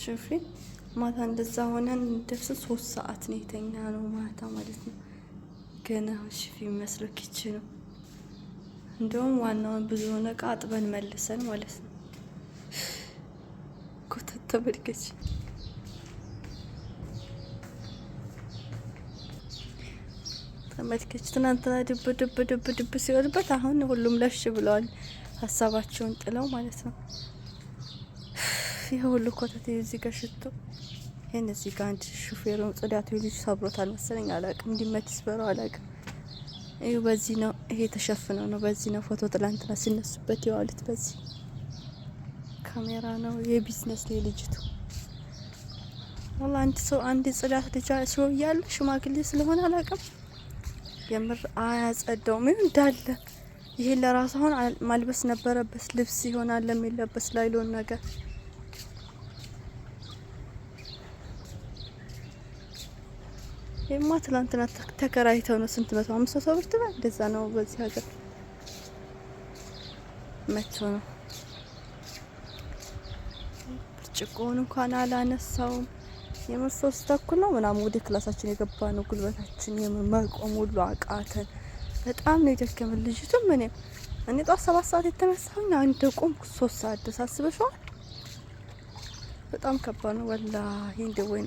ሹፊ ማታ እንደዛ ሆነን እንደርስ 3 ሰዓት ነው የተኛ ነው ማታ ማለት ነው። ገና ሹፊ መስሎ ኪችኑ እንደውም ዋናውን ብዙ እቃ አጥበን መልሰን ማለት ነው። ኮተት ተመልከች። ተመልከች ትናንትና ድብ ሲወልበት አሁን ሁሉም ለሽ ብለዋል ሀሳባቸውን ጥለው ማለት ነው። ይሄ ሁሉ ኮተት እዚህ ጋር ሽቶ ይሄን እዚህ ጋር አንድ ሹፌሩ ጽዳቱ ልጅ ሰብሮታል መሰለኝ አላውቅም። እንዲመት ይስበረው አላውቅም። ይሄ በዚህ ነው ይሄ ተሸፍነው ነው በዚህ ነው ፎቶ ትላንትና ሲነሱበት የዋሉት በዚህ ካሜራ ነው። የቢዝነስ ላይ ልጅቱ ወላ አንድ ጽዳት ልጅ ሰው ያለ ሽማግሌ ስለሆነ አላውቅም። የምር አያጸዳውም እንዳለ ይሄ ለራሱ አሁን ማልበስ ነበረበት ልብስ ይሆናል ለሚለበስ ላይሎን ነገር የማ ትላንትና ተከራይተው ነው ስንት 150 ብር ትበል እንደዛ ነው በዚህ ሀገር መጥቶ ነው። ብርጭቆውን እንኳን አላነሳውም። የምር 3 ተኩል ነው ምናምን ወደ ክላሳችን የገባ ነው። ጉልበታችን የመቆም ሁሉ አቃተን። በጣም ነው የደከመን። ልጅቱም እኔ ጧት 7 ሰዓት የተነሳሁኝ አንድ ቆምኩ 3 ሰዓት ድረስ አስበሽዋል። በጣም ከባድ ነው ወላሂ። እንደወይ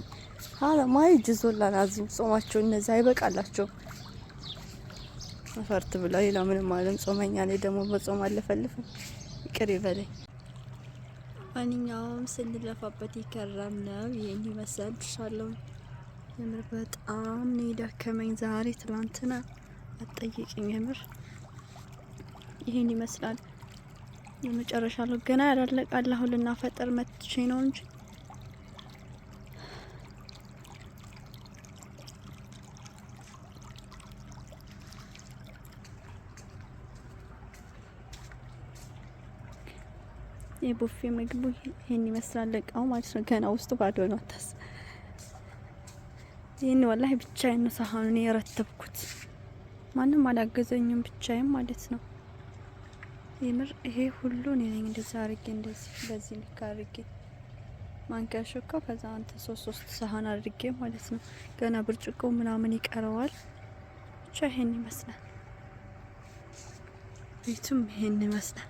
ማይ ጅዞላ ላዚም ጾማቸው እነዚህ አይበቃላቸው አፈርት ብላ ሌላ ምንም አለም። ጾመኛ ላይ ደግሞ በጾም አለፈልፍም ይቅር ይበለኝ። ማንኛውም ስንለፋበት ይከረም ነው። ይሄን ይመስላል ሻለው። የምር በጣም ነው የደከመኝ ዛሬ ትላንትና አትጠይቂኝ። የምር ይሄን ይመስላል። የመጨረሻ ነው ገና ያላለቃል። አሁን ልናፈጠር መጥቼ ነው እንጂ የቡፌ ምግቡ ይሄን ይመስላል። ለቃው ማለት ነው ገና ውስጡ ባዶ ነው። ታስ ይሄን ወላሂ ብቻዬን ነው ሳህኑን የረተብኩት። ማንም አላገዘኝም ብቻዬን ማለት ነው። የምር ይሄ ሁሉ እኔ ነኝ እንደዛ አድርጌ እንደዚህ በዚህ ልክ አድርጌ ማንኪያ ሾካ ከዛ አንተ 3 ሳህን አድርጌ ማለት ነው። ገና ብርጭቆ ምናምን ይቀረዋል። ብቻ ይሄን ይመስላል። ቤቱም ይሄን ይመስላል።